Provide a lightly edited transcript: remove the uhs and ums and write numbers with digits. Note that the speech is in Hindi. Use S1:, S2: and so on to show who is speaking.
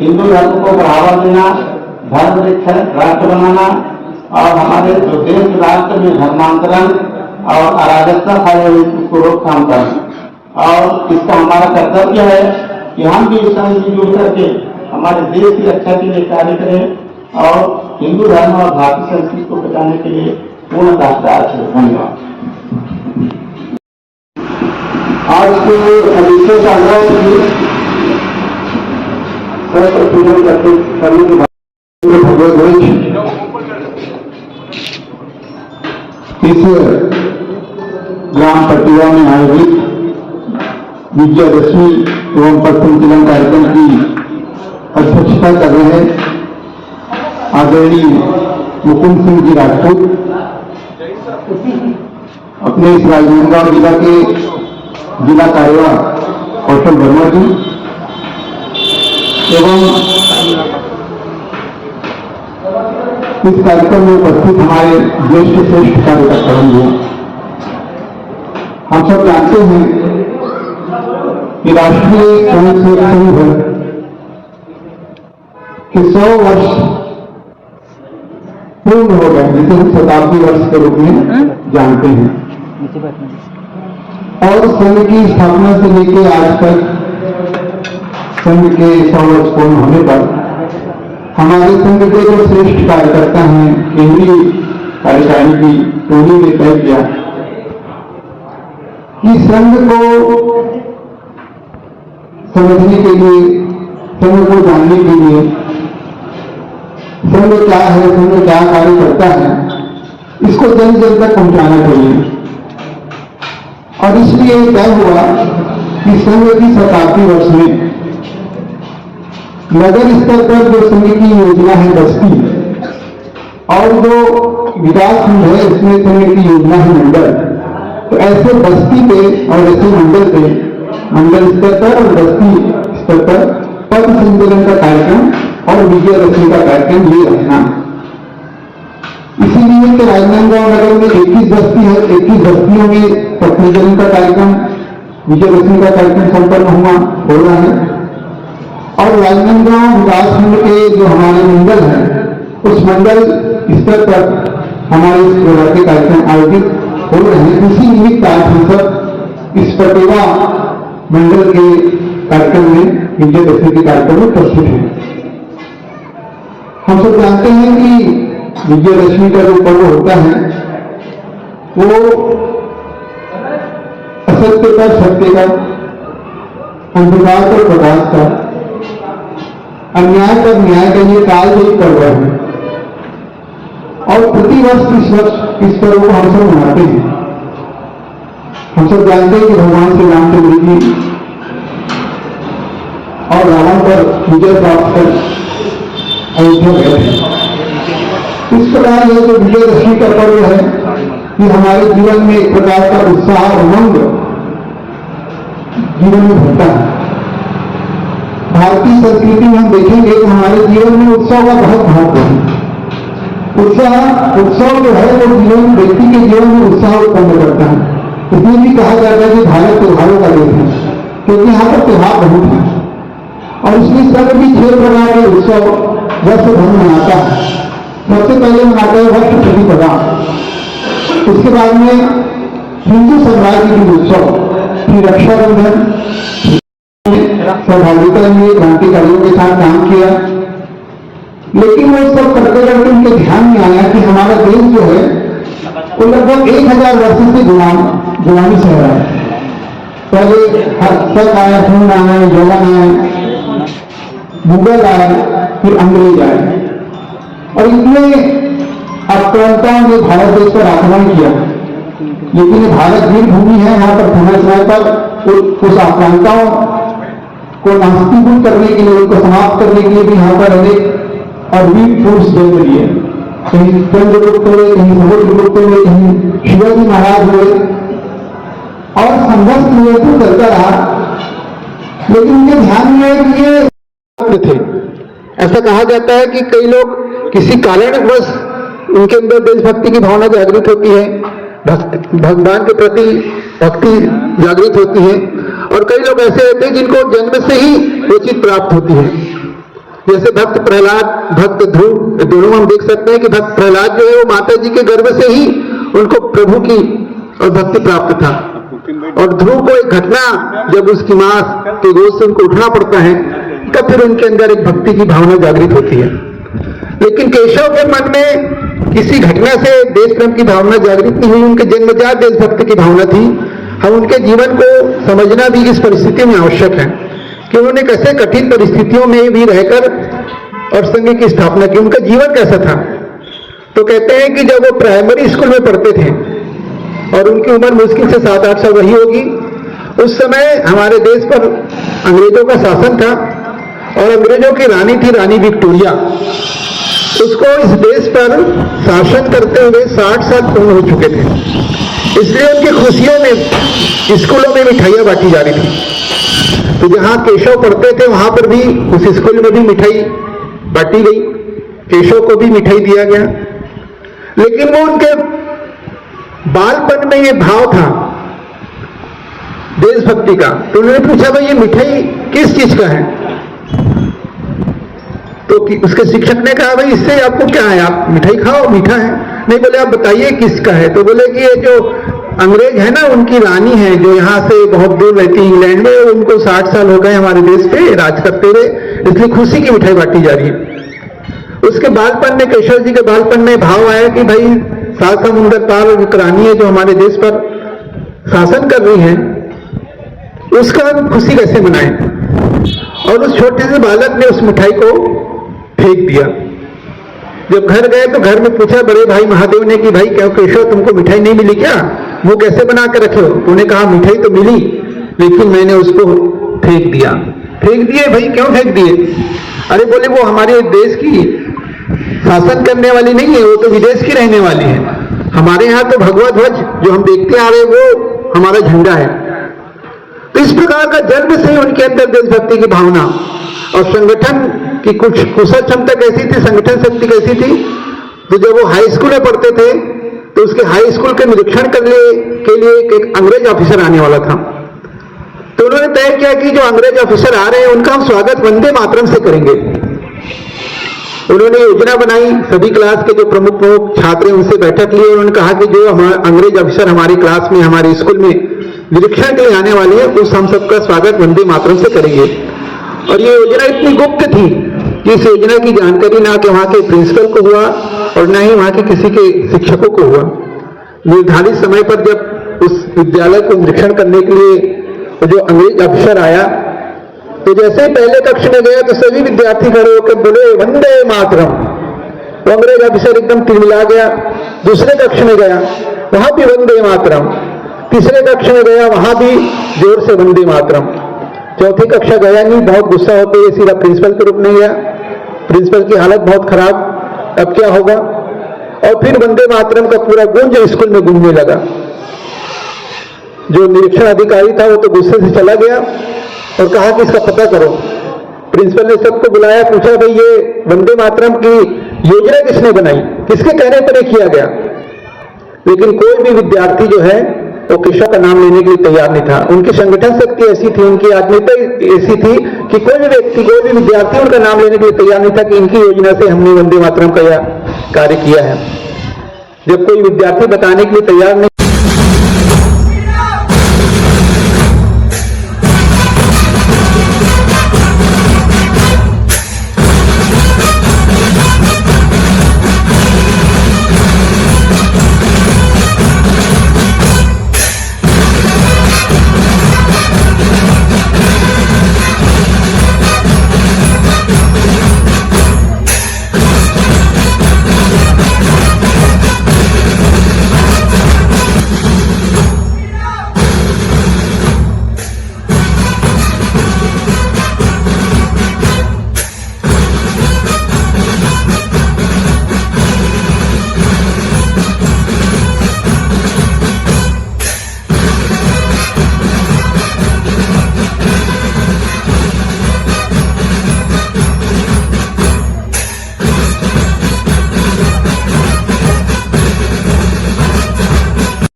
S1: हिंदू धर्म को बढ़ावा देना, धर्मनिरपेक्ष राष्ट्र बनाना और हमारे जो देश राष्ट्र में धर्मांतरण और अराजकता फैले हुई उसको रोकथाम करना। और इसका हमारा कर्तव्य है कि हम भी इस संघ में जुड़ करके हमारे देश की रक्षा के लिए कार्य करें और हिंदू धर्म और भारतीय संस्कृति को बचाने के लिए पूर्ण दायित्व है। धन्यवाद। आज के विशेष आग्रह की करने के बाद भगवत इस ग्राम पटिया में आयोजित विजयादशमी एवं पथ संचलन कार्यक्रम की अध्यक्षता कर रहे हैं आदरणीय मुकुंद सिंह जी राजपूत, अपने इस राजनांदगांव जिला के जिला कार्यवाह कौशल वर्मा जी एवं इस कार्यक्रम में उपस्थित हमारे ज्येष्ठ श्रेष्ठ कार्यकर्ता होंगे। हम सब जानते हैं कि राष्ट्रीय स्वयंसेवक संघ के 100 वर्ष पूर्ण हो गए, जिसे हम शताब्दी वर्ष के रूप में जानते हैं। और संघ की स्थापना से लेकर आज तक संघ के 100 वर्ष पूर्ण होने पर हमारे संघ के जो श्रेष्ठ कार्यकर्ता हैं, केंद्रीय कार्यकारिणी की टोली ने तय किया कि संघ को समझने के लिए, संघ को जानने के लिए, संघ क्या है, संघ क्या कार्य करता है, इसको जन जन तक पहुंचाना चाहिए। और इसलिए तय हुआ कि संघ की शताब्दी वर्ष में नगर स्तर पर जो संघ की योजना है बस्ती और जो विकास खंड है इसमें संघ की योजना है मंडल, तो ऐसे बस्ती पे और ऐसे मंडल पे, मंडल स्तर पर और बस्ती स्तर पर पथ संचलन का कार्यक्रम और विजयादशमी का कार्यक्रम ये रखना। इसीलिए कि राजनांदगांव नगर में 21 बस्ती है, 21 बस्तियों में पथ संचलन का कार्यक्रम, विजयादशमी का कार्यक्रम संपन्न हो रहा है। और राजनांदगांव विकासखंड के जो हमारे मंडल हैं, उस मंडल स्तर पर हमारे इस प्रकार के कार्यक्रम आयोजित हो रहे हैं। इसी निमित्त आज हम सब इस पटेवा मंडल के कार्यक्रम में, विजयादशमी के कार्यक्रम में उपस्थित हैं। हम सब जानते हैं कि विजयादशमी का जो पर्व होता है वो असत्य पर सत्य का, अंधकार पर प्रकाश का, अन्याय पर न्याय का ये कालजयी पर्व है। और प्रतिवर्ष इस पर्व को हम सब मनाते हैं। हम सब जानते हैं कि भगवान श्री रामचंद्र जी और रावण पर विजय प्राप्त कर अयोध्या गए थे। इस प्रकार यह जो विजयादशमी का पर्व है कि हमारे जीवन में एक प्रकार का उत्साह और उमंग जीवन में भरता है। भारतीय संस्कृति में हम देखेंगे तो हमारे जीवन में उत्सव का बहुत महत्व है। उत्सव जो है वो जीवन, व्यक्ति के जीवन में उत्साह उत्पन्न करता है। इसलिए भी कहा जाता है कि भारत त्योहारों का देश है, क्योंकि यहाँ पर त्योहार बहुत है। और इसलिए सब भी 6 प्रकार के उत्सव वर्ष भर मनाता है। सबसे पहले मनाता है वर्ष प्रतिपदा, उसके बाद में हिंदू साम्राज्य के उत्सव, फिर रक्षाबंधन, सहभागिता में क्रांतिकारियों के साथ काम किया। लेकिन वो सब करते करते उनके ध्यान में आया कि हमारा देश जो है वो लगभग 1000 वर्षों से गुलामी सह रहा है। पहले शक आया, खून आए, जलन आए, मुगल आए, फिर अंग्रेज आए और इतने आक्रांताओं ने भारत देश पर आक्रमण किया। लेकिन भारत वीर भूमि है, यहाँ पर समय समय पर उस आक्रांताओं को नास्तीभूत करने के लिए, उनको समाप्त करने के लिए भी यहाँ पर अनेक और वीर पुरुष जन्म लिए। कहीं चंद्रगुप्त हुए, कहीं समुद्रगुप्त हुए, कहीं शिवाजी महाराज हुए और संघर्ष हुए तो चलता रहा। लेकिन उनके ध्यान में ये थे। ऐसा कहा जाता है कि कई लोग किसी कारणवश उनके अंदर देशभक्ति की भावना जागृत होती है, भगवान के प्रति भक्ति जागृत होती है। और कई लोग ऐसे होते हैं जिनको जन्म से ही वो चीज प्राप्त होती है। जैसे भक्त प्रहलाद, भक्त ध्रुव, दोनों हम देख सकते हैं कि भक्त प्रहलाद जो है वो माता जी के गर्भ से ही उनको प्रभु की और भक्ति प्राप्त था। और ध्रुव को एक घटना, जब उसकी मां के गोद से उनको उठना पड़ता है, तब फिर उनके अंदर एक भक्ति की भावना जागृत होती है। लेकिन केशव के मन में किसी घटना से देश प्रेम की भावना जागृत नहीं हुई, उनके जन्मजात देशभक्ति की भावना थी। हम उनके जीवन को समझना भी इस परिस्थिति में आवश्यक है कि उन्होंने कैसे कठिन परिस्थितियों में भी रहकर और संघ की स्थापना की। उनका जीवन कैसा था? तो कहते हैं कि जब वो प्राइमरी स्कूल में पढ़ते थे और उनकी उम्र मुश्किल से 7-8 साल रही होगी, उस समय हमारे देश पर अंग्रेजों का शासन था और अंग्रेजों की रानी थी, रानी विक्टोरिया। उसको इस देश पर शासन करते हुए 60 साल पूर्ण हो चुके थे, इसलिए उनकी खुशियों में स्कूलों में मिठाइयां बांटी जा रही थी। तो जहां केशव पढ़ते थे वहां पर भी, उस स्कूल में भी मिठाई बांटी गई, केशव को भी मिठाई दिया गया। लेकिन वो उनके बालपन में ये भाव था देशभक्ति का। तो उन्होंने पूछा, भाई ये मिठाई किस चीज का है? तो उसके शिक्षक ने कहा, भाई इससे आपको क्या है, आप मिठाई खाओ, मीठा है। नहीं, बोले आप बताइए किसका है? तो बोले कि ये जो अंग्रेज है ना, उनकी रानी है जो यहाँ से बहुत दूर रहती है इंग्लैंड में, उनको 60 साल हो गए हमारे देश पे राज करते हुए, इसलिए खुशी की मिठाई बांटी जा रही है। उसके बालपन में, केशव जी के बालपन में भाव आया कि भाई 7 समुंदर पार एक रानी है जो हमारे देश पर शासन कर रही है, उसका हम खुशी कैसे मनाएं? और उस छोटे से बालक ने उस मिठाई को फेंक दिया। जब घर गए तो घर में पूछा बड़े भाई महादेव ने कि भाई क्या केशव, तुमको मिठाई नहीं मिली क्या? वो कैसे बना कर रखे हो? उन्होंने कहा मिठाई तो मिली, लेकिन मैंने उसको फेंक दिया। फेंक दिए? भाई क्यों फेंक दिए? अरे बोले वो हमारे देश की शासन करने वाली नहीं है, वो तो विदेश की रहने वाली है। हमारे यहाँ तो भगवा ध्वज जो हम देखते आ रहे वो हमारा झंडा है। तो इस प्रकार का जन्म से उनके अंदर देशभक्ति की भावना और संगठन की कुछ कुशल क्षमता कैसी थी, संगठन शक्ति कैसी थी। तो जब वो हाई स्कूल में पढ़ते थे तो उसके हाई स्कूल के निरीक्षण करने के लिए एक अंग्रेज ऑफिसर आने वाला था। तो उन्होंने तय किया कि जो अंग्रेज ऑफिसर आ रहे हैं उनका हम स्वागत वंदे मातरम से करेंगे। उन्होंने योजना बनाई, सभी क्लास के जो प्रमुख छात्र हैं उनसे बैठक ली। उन्होंने कहा कि जो अंग्रेज ऑफिसर हमारी क्लास में, हमारे स्कूल में निरीक्षण के लिए आने वाली है, उस हम सबका स्वागत वंदे मातरम से करेंगे। और ये योजना इतनी गुप्त थी कि इस योजना की जानकारी ना कि वहां के प्रिंसिपल को हुआ और ना ही वहां के किसी के शिक्षकों को हुआ। निर्धारित समय पर जब उस विद्यालय को निरीक्षण करने के लिए जो अंग्रेज अफसर आया, तो जैसे ही पहले कक्ष में गया तो सभी विद्यार्थी खड़े होकर बोले वंदे मातरम। तो अंग्रेज अफसर एकदम तिलमिला गया। दूसरे कक्ष में गया, वहां भी वंदे मातरम। तीसरे कक्ष में गया, वहां भी जोर से वंदे मातरम। चौथी कक्षा गया नहीं, बहुत गुस्सा होते हुए सीधा प्रिंसिपल के रूप में गया। प्रिंसिपल की हालत बहुत खराब, अब क्या होगा? और फिर वंदे मातरम का पूरा गूंज स्कूल में गूंजने लगा। जो निरीक्षण अधिकारी था वो तो गुस्से से चला गया और कहा कि इसका पता करो। प्रिंसिपल ने सबको बुलाया, पूछा भाई ये वंदे मातरम की योजना किसने बनाई, किसके कहने पर यह किया गया? लेकिन कोई भी विद्यार्थी जो है वो केशव का नाम लेने के लिए तैयार नहीं था। उनकी संगठन शक्ति ऐसी थी, उनकी आत्मीयता ऐसी थी कि कोई भी व्यक्ति, कोई भी विद्यार्थी उनका नाम लेने के लिए तैयार नहीं था कि इनकी योजना से हमने वंदे मातरम का यह कार्य किया है। जब कोई विद्यार्थी बताने के लिए तैयार नहीं